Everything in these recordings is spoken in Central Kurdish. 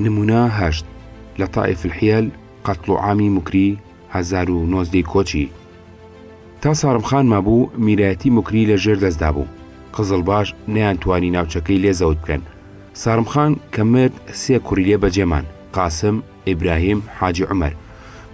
نمونە هەشت لە طائف الحیل قەتڵ و عامی مکری 1990 کۆچی. تا سارمخان مابوو میرایەتی مکری لە ژێر دەستدا بوو. قزڵباش نەیانتوانی ناوچەکەی لێزەوت بکەن. سارمخان کە مرد 3 کوڕی لێ بەجێمان، قاسم، ئیبراهیم، حاجی عومەر،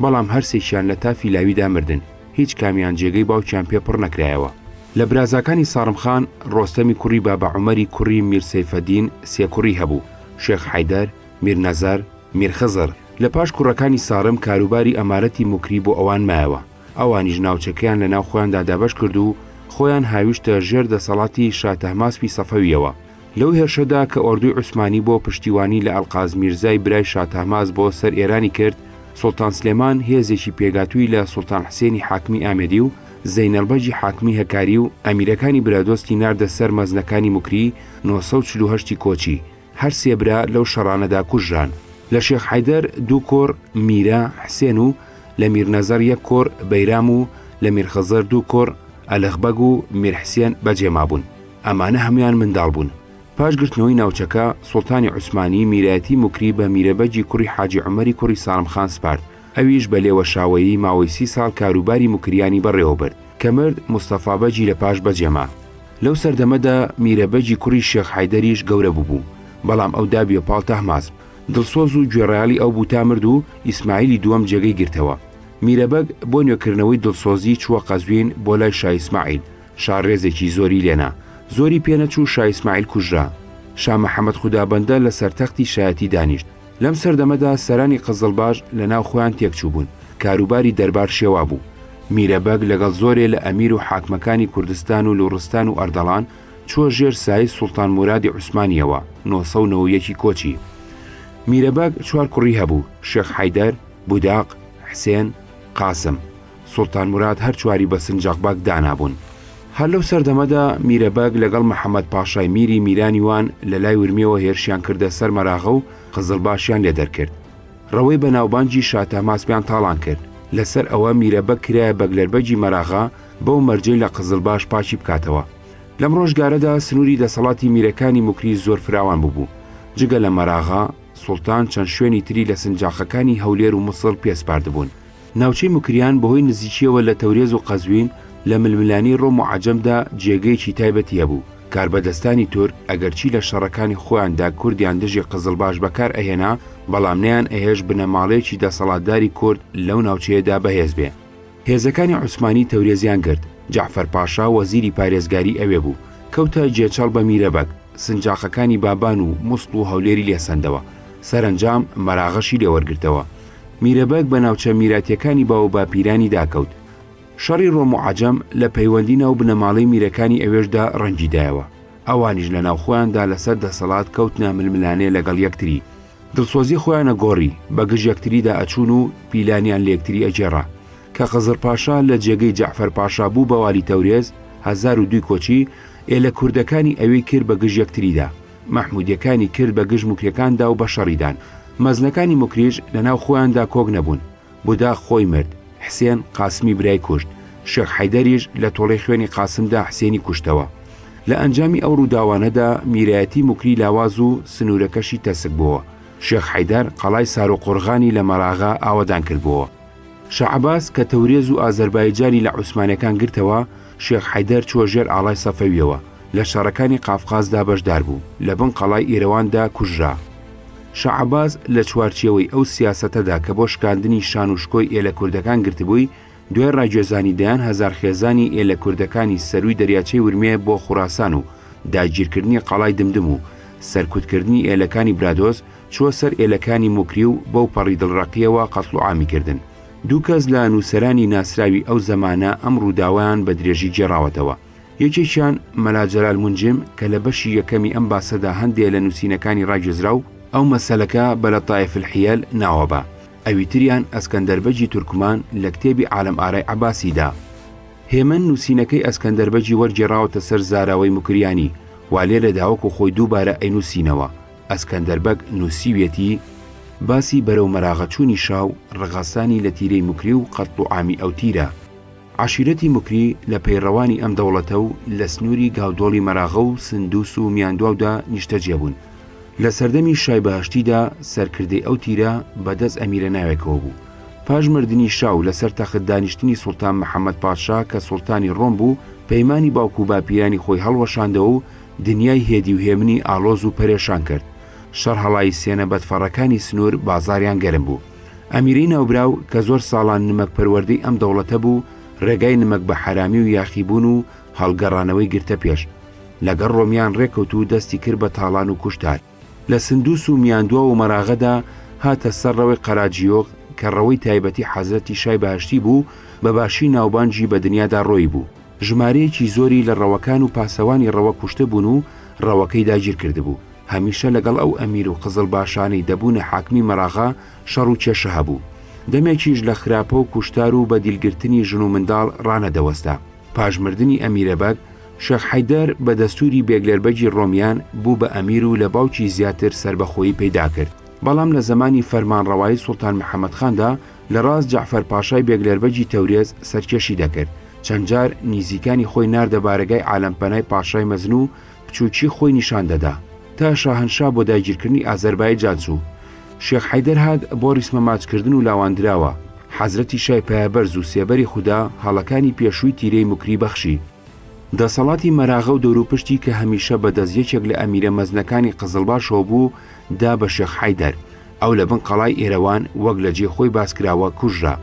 بەڵام هەرسێکیان لە تافی لاویدا مردن. هیچ کامیان جێگەی باوکیان پێ پڕ نەکرایەوە. لە برازاکانی سارمخان ڕۆستەمی کوڕی بابا عومەری کوڕی میرسەیفەدین 3 کوڕی هەبوو، شێخ حەیدەر، میرنەزەر، میرخزر. لە پاش کوڕەکانی سارم کاروباری ئەمارەتی مکری بۆ ئەوان مایەوە. ئەوانیش ناوچەکەیان لە ناو خۆیاندا دابەش کرد و خۆیان هاویشتە ژێر دەسەڵاتی شا تەحماسپی سەفەویەوە. لەو هێرشەدا کە ئۆردوی عوسمانی بۆ پشتیوانی لە ئەڵقاز میرزای برای شا تەحماس بۆ سەر ئێرانی کرد، سوڵتان سلێمان هێزێکی پێگاتووی لە سوڵتان حسێنی حاکمی ئامێدی و زەینەڵبەجی حاکمی هەکاری و ئەمیرەکانی برادۆستی ناردە سەر مەزنەکانی مکری 948 کۆچی. هەر 3 برا لەو شەڕانەدا کوژران. لە شێخ حەیدەر 2 کۆڕ میرە حسێن و لە میرنەزەر 1 کۆڕ بەیرام و لە میرخزر 2 کۆڕ ئەلەغبەگ و میرحسێن بەجێمابوون. ئەمانە هەمویان منداڵ بوون. پاش گرتنەوەی ناوچەکە سوڵتانی عوسمانی میرایەتی مکری بە میرەبەجی کوڕی حاجی عومەری کوڕی سارمخان سپارد. ئەویش بە لێوەشاوەیی ماوەی 30 ساڵ کاروباری مکریانی بەڕێوە برد کە مرد مستەفا بەجی لە پاش بەجێما. لەو سەردەمەدا میرەبەجی کوڕی شێخ حەیدەریش گەورە بوو، بەڵام ئەو دابیە پاڵ تەحماس. دڵسۆز و گوێڕایالی ئەو بوو تا مرد و ئیسماعیلی دووەم جێگەی گرتەوە. میرەبەگ بۆ نوێکردنەوەی دڵسۆزی چووە قەزوین بۆ لای شا ئیسماعیل. شارڕێزێکی زۆری لێنا، زۆری پێنەچوو شا ئیسماعیل کوژرا. شا مەحەممەد خودابەندە لە سەرتەختی شایەتی دانیشت. لەم سەردەمەدا سەرانی قزڵباش لە ناو خۆیان تێکچوو بوون. کاروباری دەربار شێوا بوو. میرەبەگ لەگەڵ زۆرێ لە ئەمیر و حاکمەکانی کوردستان و لوڕستان و ئەردەڵان چووە ژێر سای سوڵتان مورادی عوسمانیەوە 991 کۆچی. میرەبەگ 4 کوڕی هەبوو، شێخ حەیدەر، بوداق، حسێن، قاسم. سوڵتان موراد هەر 4 بە سنجاقباک دانابوون. هەر لەو سەردەمەدا میرەبەگ لەگەڵ مەحەممەد پاشای میری میرانیوان لە لای ورمیەوە هێرشیان کردە سەر مەراغە و قزڵباشیان لێ دەرکرد. ڕەوەی بە ناوبانجی شا تەحماسپیان تاڵان کرد. لەسەر ئەوە میرەبەگ کرایە بەگلەربەجی مەراغا بەو مەرجەی لە قزڵباش پاچی بکاتەوە. لەم ڕۆژگارەدا سنووری دەسەڵاتی میرەکانی مکری زۆر فراوان بوو. جگە لە مەراغا سوڵتان چەند شوێنی تری لە سنجاقەکانی هەولێر و مووسڵ پێسپاردبوون. ناوچەی مکریان بەهۆی نزیکیەوە لە تەورێز و قەزوین لە ململانی ڕۆم و عەجەمدا جێگەیەکی تایبەتی هەبوو. کاربەدەستانی تورک ئەگەرچی لە شەڕەکانی خۆیاندا کوردیان دژی قزڵباش بەکار ئەهێنا، بەڵام نەیان ئەهێش بنەماڵەیەکی دەسەڵاتداری کورد لەو ناوچەیەدا بەهێز بێ. هێزەکانی عوسمانی تەورێزیان کرد. جەعفەر پاشا وەزیری پارێزگاری ئەوێ بوو. کەوتە جێچەڵ بە میرەبەگ، سنجاقەکانی بابان و مووسڵ و هەولێری لێسەندەوە. سەرنجام مەراغەشی لێوەرگرتەوە. میرەبەگ بە ناوچە میراتیەکانی باو باپیرانی داکەوت. شەڕی ڕۆم و عەجەم لە پەیوەندی ناو بنەماڵەی میرەکانی ئەوێشدا ڕەنگیدایەوە. ئەوانیش لە ناو خۆیاندا لەسەر دەسەڵات کەوتنە ململانێ لەگەڵ یەکتری. دڵسۆزی خۆیانە گۆڕی، بەگژ یەکتریدا ئەچوون و پیلانیان لە یەکتری ئەجێڕا. کە خزر پاشا لە جێگەی جەعفەر پاشا بوو بە والی تەورێز 1002 کۆچی ئێلە کوردەکانی ئەوەی کرد بە گژ یەکتریدا. مەحمودیەکانی کرد بە گژ مکریەکاندا و بە شەڕیدان. مەزنەکانی مکریش لە ناو خۆیاندا کۆک نەبوون. بوداق خۆی مرد، حسێن قاسمی برای کوشت. شێخ حەیدەریش لە تۆڵەی خوێنی قاسمدا حسێنی کوشتەوە. لە ئەنجامی ئەو ڕووداوانەدا میرایەتی مکری لاواز و سنوورەکەشی تەسک بووە. شێخ حەیدەر قەڵای سار و قورغانی لە مەراغا ئاوەدان کردبووە. شەعەباس کە تەورێز و ئازەربایجانی لە عوسمانەکان گرتەوە، شێخ حەیدەر چووە ژێر ئاڵای سەفەویەوە. لە شارەکانی قافقازدا بەشدار بوو، لە بن قەڵای ئێرەواندا کوژرا. شەعەباس لە چوارچێوەی ئەو سیاسەتەدا کە بۆ شکاندنی شان و شکۆی ئێلە کوردەکان گرتبووی، دوێ ڕاگوێزانی دەیان هەزار خێزانی ئێلە کوردەکانی سەروی دەریاچەی ورمێ بۆ خوڕاسان و داگیرکردنی قەڵای دمدم و سەرکوتکردنی ئێلەکانی برادۆز چووە سەر ئێلەکانی مکری و بەو پەڕی دڵڕەقیەوە قەتڵ و عامی کردن. دوو کەس لە نووسەرانی ناسراوی ئەو زەمانە ئەم ڕووداوایان بە درێژی جێڕاوەتەوە. یەکێکیان مەلا جەلال منجم کە لە بەشی یەکەمی ئەم باسەدا هەندێک لە نووسینەکانی ڕاگوێزرا و ئەو مەسەلەکە بە لە طائف الحیل ناوەبە. ئەوی تریان ئەسکەندەربەجی تورکمان لە کتێبی عالم ئارای عەباسیدا. هێمن نووسینەکەی ئەسکەندەربەجی وەرگێڕاوەتە سەر زاراوەی مکریانی، وا لێرە داوەکو خۆی دووبارە ئەینووسینەوە. ئەسکەندەربەگ نووسیوێتی باسی بەرەو مەراغەچوونی شاو ڕغەسانی لە تیرەی مکری و قەتڵ و عامی ئەو تیرە. عشیرەتی مکری لە پەیڕەوانی ئەم دەوڵەتە و لە سنووری گاودۆڵی مەراغە و سندوس و میاندواودا نیشتەجێ بوون. لە سەردەمی شای بەهەشتیدا سەرکردەی ئەو تیرە بەدەست ئەمیرە ناوێکەوە بوو. پاش مردنی شاو لەسەر تەخت دانیشتنی سوڵتان محەممەد پاشا کە سوڵتانی ڕۆم بوو پەیمانی باوکو و باپیرانی خۆی هەڵوەشاندەوە و دنیای هێدی و هێمنی ئالۆز و پەرێشان کرد. شەڕ هەڵای سێنە بەدفەڕەکانی سنوور بازاریان گەرم بوو. ئەمیرەی ناوبراو کە زۆر ساڵان نمەک پەروەردەی ئەم دەوڵەتە بوو ڕێگای نمەک بە حرامی و یاخیبوون و هەڵگەڕانەوەی گرتە پێش. لەگەڵ ڕۆمیان ڕێکەوت و دەستی کرد بە تاڵان و کوشتار. لە سندوس و میاندووە و مەراغەدا هاتە سەر ڕەوەی قەراجیۆغ کە ڕەوەی تایبەتی حەزرەتی شای بەهەشتی بوو بەباشی ناوبانجی بە دنیادا ڕۆی بوو. ژمارەیەکی زۆری لە ڕەوەکان و پاسەوانی ڕەوە کوشتە بوون و ڕەوەکەی داگیر کردبوو. هەمیشە لەگەڵ ئەو ئەمیر و قزڵ باشانەی دەبوونە حاکمی مەراغا شەڕ و کێشە هەبوو. دەمێکیش لە خراپە و کوشتار و بە دیلگرتنی ژن و منداڵ ڕانەدەوەستا. پاژمردنی ئەمیرە بەگ شێخ حەیدەر بە دەستوری بێگلەربەجی ڕۆمیان بوو بە ئەمیر و لە باوکی زیاتر سربەخۆیی پەیدا کرد. بەڵام لە زمانی فەرمانڕەوایی سوڵتان محەممەد خاندا لە ڕاست جەعفەر پاشای بێگلەربەجی تەورێز سەرکێشی دەکرد. چەند جار نیزیکانی خۆی ناردە بارگای عالەمپەنای پاشای مەزن و بچووکی خۆی نیشان دەدا تا شاهنشا بۆ داگیرکردنی ئازەربایجان چوو. شێخ حەیدەر هات بۆ ریسمەماچکردن و لاواندراوە. حەزرەتی شای پایەبەرز و سێبەری خودا هەڵەکانی پێشووی تیرەی مکری بەخشی. دەسەڵاتی مەراغە و دەوروپشتی کە هەمیشە بەدەستیەکێک لە ئەمیرە مەزنەکانی قزڵباشەوە بوو دا بە شێخ حەیدەر. ئەو لە بن قەڵای ئێرەوان وەک لە جێ خۆی باسکراوە کوژرا.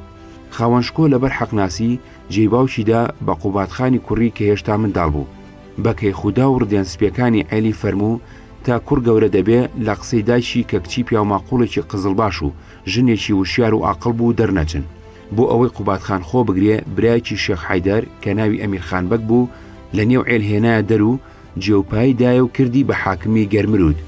خاوەنشکۆ لەبەر حەقناسی جێباوشیدا بە قوباتخانی کوڕی کە هێشتا منداڵ بوو. بەکەی خودا و ڕدێنسپیەکانی عێلی فەرموو تا کوڕ گەورە دەبێ لە قسەی دایشی کە کچی پیاوماقوڵێکی قزڵباش و ژنێکی وشیار و عاقڵ بوو دەرنەچن. بۆ ئەوەی قوباتخان خۆ بگرێ برایەکی شێخ حەیدەر کە ناوی ئەمیرخان بەگ بوو لە نێو عێل هێنایە دەر و جێوپایی دایە و کردی بە حاکمی گەرمرود.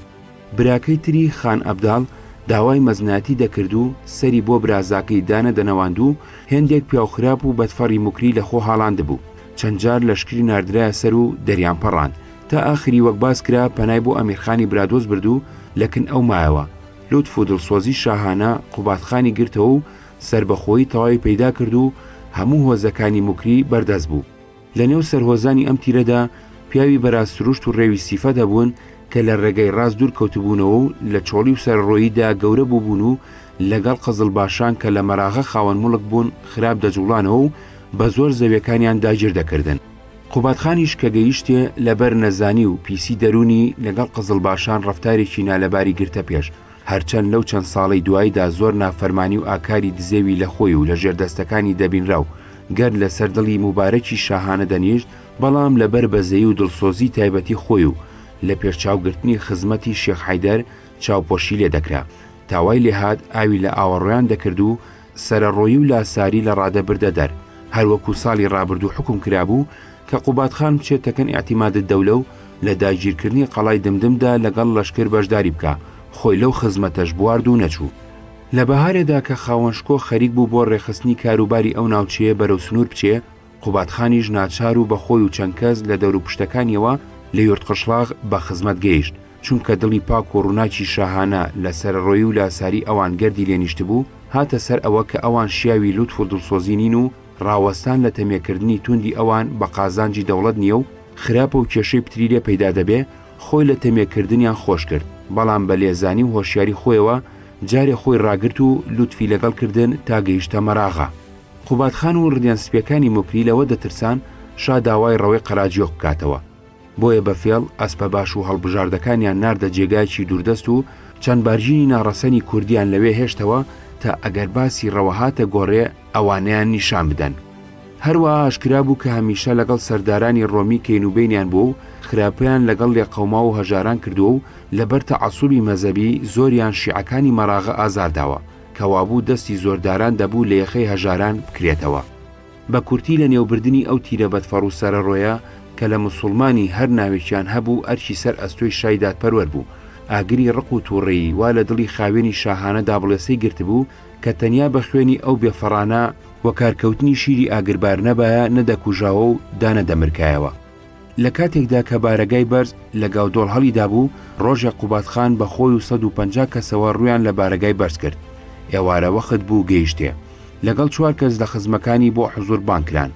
براکەی تری خان ئەبداڵ داوای مەزناتی دەکرد و سەری بۆ برازاکەی دانە دەنەواند و هێندێک پیاوخراپ و بەدفەڕی مکری لە خۆ هاڵاند بوو. چەند جار لەشکری ناردرایە سەر و دەریان پەڕاند تا ئاخری وەک باس کرا پەنای بۆ ئەمیرخانی برادۆز برد و لەکن ئەو مایەوە. لوتف و دڵسۆزی شاهانە قوباتخانی گرتەوە و سربەخۆیی تەواوی پەیدا کرد و هەموو هۆزەکانی مکری بەردەست بوو. لە نێو سەرهۆزانی ئەم تیرەدا پیاوی بەرازسروشت و ڕێوی سیفە دەبوون کە لە ڕێگەی ڕاست دوور کەوتبوونەوە و لە چۆڵی و سەرڕۆییدا گەورە بووبوون و لەگەڵ قزڵ باشان کە لە مەراغە خاوەن مڵک بوون خراپ دەجوڵانەوە و بە زۆر زەویەکانیان داگیر دەکردن. قوباتخانیش کە گەیشتێ لەبەر نەزانی و پیسی دەرونی لەگەڵ قزڵ باشان ڕەفتارێکی نالەباری گرتە پێش. هەرچەند لەو چەند ساڵی دواییدا زۆر نافەرمانی و ئاکاری دزێوی لە خۆی و لە ژێردەستەکانی دەبینرا و گەر لە سەردڵی مبارەکی شاهانە دەنیشت، بەڵام لەبەر بەزەی و دڵسۆزی تایبەتی خۆی و لە پێشچاوگرتنی خزمەتی شێخ حەیدەر چاوپۆشی لێ دەکرا. تاوای لێهات ئاوی لە ئاوەڕۆیان دەکرد و سەرەڕۆیی و لاساری لە ڕادەبردە دەر. هەروەکو ساڵی ڕابردوو حکم کرابوو کە قوباتخان بچێتەکەن ئیعتیمادت دەولە و لە داگیرکردنی قەڵای دمدمدا لەگەڵ لەشکر بەشداری بکە. خۆی لەو خزمەتەش بوارد و نەچوو. لە بەهارێدا کە خاوەنشکۆ خەریک بوو بۆ ڕێخستنی کاروباری ئەو ناوچەیە بەرەو سنوور بچێ، قوباتخانیش ناچار و بەخۆی و چەند کەس لە دەور و پشتەکانیەوە لە یۆرتقشلاغ بە خزمەت گەیشت، چونکە دڵی پاک و ڕووناکی شاهانە لە سەرڕۆیی و لاساری ئەوان گەردی لێنیشت بوو، هاتە سەر ئەوە کە ئەوان شیاوی لوتف و دڵسۆزی نین و ڕاوەستان لە تەمێکردنی توندی ئەوان بە قازانجی دەوڵەت نییە و خراپە و کێشەی پتری لێ پەیدا دەبێ، خۆی لە تەمێکردنیان خۆش کرد. بەڵام بە لێزانی و هۆشیاری خۆیەوە جارێ خۆی ڕاگرت و لوتفی لەگەڵکردن تا گەیشتە مەراغا. قوباتخان و ڕدێنسپیەکانی مکری لەوە دەترسان شا داوای ڕەوەی قەراجیۆغ بکاتەوە. بۆیە بەفێڵ ئەسپە باش و هەڵبژاردەکانیان ناردە جێگایکی دووردەست و چەند بارژینی ناڕەسەنی کوردیان لەوێ هێشتەوە تا ئەگەر باسی ڕەوەهاتە گۆڕێ ئەوانیان نیشان بدەن. هەروەها ئاشکرا بوو کە هەمیشە لەگەڵ سەردارانی ڕۆمی کەینوبینیان بوو و خراپەیان لەگەڵ لێقەوما و هەژاران کردووە و لەبەر تەعەسسوبی مەزەبی زۆریان شیعەکانی مەراغە ئازارداوە کەوابوو دەستی زۆرداران دەبوو لە یەخەی هەژاران بکرێتەوە. بە کورتی لە نێوبردننی ئەو تیرە بەدفەڕ و سەرەڕۆیە کە لە مسڵمانی هەر ناوێکیان هەبوو ئەرکی سەر ئەستۆی شای دادپەروەر بوو. ئاگری ڕق و تووڕێی وا لە دڵی خاوێنی شاهانە دابڵێسەی گرتبوو کە تەنیا بە خوێنی ئەو بێفەڕانە وە کارکەوتنی شیری ئاگربار نەبایە نەدەکوژاوە و دانەدەمرکایەوە. لە کاتێکدا کە بارەگای بەرز لە گاودۆڵ هەڵیدا بوو، ڕۆژێ قوباتخان بە خۆی و 150 کەسەوە ڕویان لە بارەگای بەرز کرد. ئێوارە وەخت بوو گەیشتێ. لەگەڵ 4 کەس لە خزمەکانی بۆ حوزور بانکران.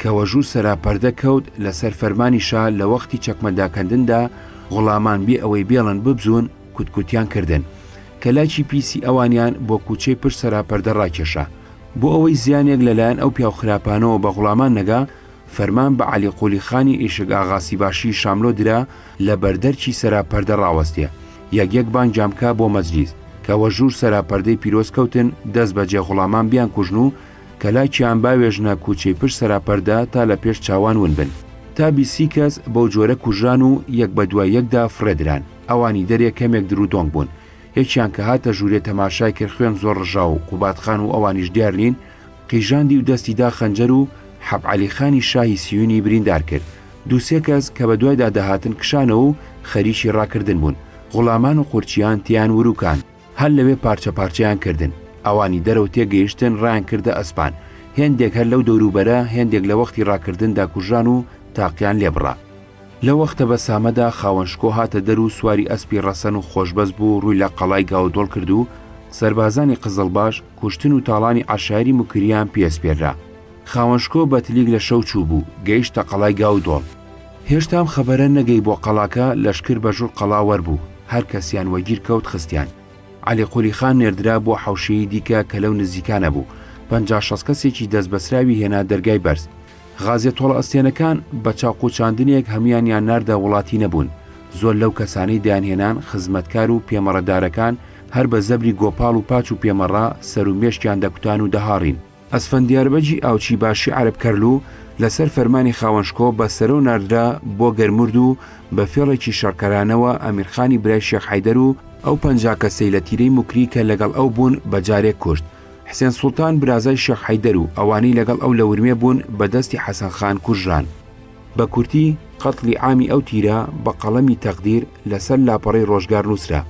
کەوەژوو سەراپەردە کەوت لەسەر فەرمانی شا لە وەختی چەکمەداکەندندا غوڵامان بێ ئەوەی بێڵن ببزون کوتکوتیان کردن کە لایکی پیسی ئەوانیان بۆ کوچەی پشت سەراپەردە ڕاکێشا بۆ ئەوەی زیانێک لەلایەن ئەو پیاوخراپانەوە بە غوڵامان نەگا فەرمان بە عەلی قولیخانی ئیشک ئاغاسی باشی شاملۆ درا لە بەردەرچی سەراپەردە ڕاوەستێ یەک بانجامکە بۆ مەجلیس کە وە ژوور سەراپەردەی پیرۆز کەوتن دەست بەجێ غوڵامان بیان کوژن و کە لایکیان باوێژنە کوچەی پشت سەراپەردە تا لە پێش چاوان ون بن تا 20 کەس بەو جۆرە کوژان و یەک بە دوای یەکدا فرێدران ئەوانی دەرێ کەمێک درودۆنگ بوون یەکیان کە هاتە ژوورێ تەماشای کرد خوێن زۆر ڕژا و قوباتخان و ئەوانیش دیار نین قیژاندی و دەستیدا خەنجەر و حەب عەلیخانی شاهی سیوونی بریندار کرد دووسێ کەس کە بە دوایدا دەهاتن کشانەوە و خەریکی ڕاکردن بوون غوڵامان و قورچیان تیان وروکان هەر لەوێ پارچە پارچەیان کردن ئەوانی دەرەوە تێگەیشتن ڕایان کردە ئەسپان هێندێک هەر لەو دەوروبەرە هێندێک لە وەختی ڕاکردندا کوژان و تاقییان لێبڕا لە وەختە بە سامەدا خاوەنشکۆ هاتە دەر و سواری ئەسپی ڕەسەن و خۆشبەست بوو ڕووی لە قەڵای گاودۆڵ کرد و سەربازانی قزڵباش کوشتن و تاڵانی عەشایری موکریان پێسپێرا خاوەنشکۆ بەتلیک لە شەو چوو بوو گەیشتە قەڵای گاودۆڵ هێشتام خەبەرە نەگەی بۆ قەڵاکە لەشکر بەژوور قەڵا وەربوو هەر کەسیان وەگیر کەوت خستیان عەلی قولیخان نێردرا بۆ حەوشەیەی دیکە کە لەو نزیکانە بوو 50-60 کەسێکی دەست بەسراوی هێنا دەرگای بەرز غازیە تۆڵە ئەستێنەکان بە چاقوچاندنێک هەمویانیان ناردا وڵاتی نەبوون زۆر لەو کەسانەی دایانهێنان خزمەتکار و پێمەڕەدارەکان هەر بە زەبری گۆپاڵ و پاچ و پێمەڕا سەر و مێشکیان دەکوتان و دەهاڕین ئەسفەندیاربەجی ئاوچی باشی عەرب کەرلو لەسەر فەرمانی خاوەنشکۆ بە سەرە و ناردرا بۆ گەرمرد و بە فێڵێکی شەڕکەرانەوە ئەمیرخانی برای شێخ حەیدەر و ئەو 50 کەسەی لە تیرەی موکری کە لەگەڵ ئەو بوون بەجارێک کوشت حسێن سوڵتان برازای شێخ حەیدەر و ئەوانەی لەگەڵ ئەو لە ورمێ بوون بەدەستی حەسەن خان کوژران بە کورتی قەتڵی عامی ئەو تیرە بە قەڵەمی تەقدیر لەسەر لاپەڕەی ڕۆژگار نووسرا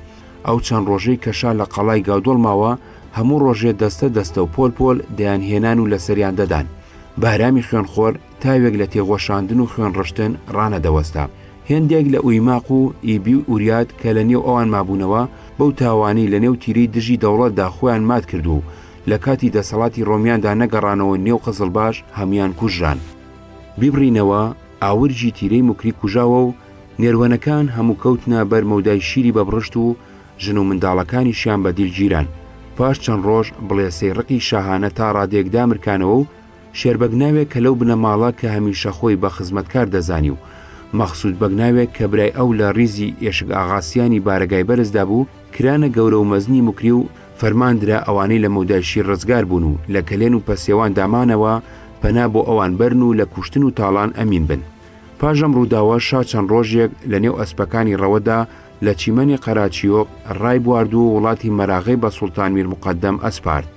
ئەو چەند ڕۆژەی کەشا لە قەڵای گاودۆڵ ماوە هەموو ڕۆژێ دەستە و پۆل دەیانهێنان و لە سەریان دەدان بارامی خوێنخۆر تاوێک لە تێغۆشاندن و خوێن ڕشتن ڕانەدەوەستا هێندێک لە ئویماق و ئیبی و ئوريات کە لە نێو ئەوان مابوونەوە بەو تاوانی لە نێو تیرەی دژی دەوڵەتدا خۆیان مات کردو لە کاتی دەسەڵاتی ڕۆمیاندا نەگەڕانەوە نێو قزڵباش هەمیان کوژران بیبڕینەوە ئاورجی تیرەی موکری کوژاوە و نێروەنەکان هەموو کەوتنە بەر مەودای شیری بەبڕشت و ژن و منداڵەکانیشیان بە دیلگیران پاش چەند ڕۆژ بڵێسەی ڕقی شاهانە تا ڕادێکدا مرکانەوە و شێربەگناوێک کە لەو بنەماڵە کە هەمیشە خۆی بە خزمەتکار دەزانی و مەخسوود بەگناوێک کە برای ئەو لە ریزی ئێشک ئاغاسیانی بارگای بەرزدا بوو کرانە گەورە و مەزنی موکری و فەرماندرا ئەوانەی لە مەودایشی ڕزگار بوون و لە کەلێن و پەسێوان دامانەوە پەنا بۆ ئەوان بەرن و لە کوشتن و تاڵان ئەمین بن پاژەم ڕووداوە شا چەند ڕۆژێک لە نێو ئەسپەکانی ڕەوەدا لە چیمەنی قەراچیۆ ڕای بوارد و وڵاتی مەراغی بە سوڵتان میر مقەدەم ئەسپارد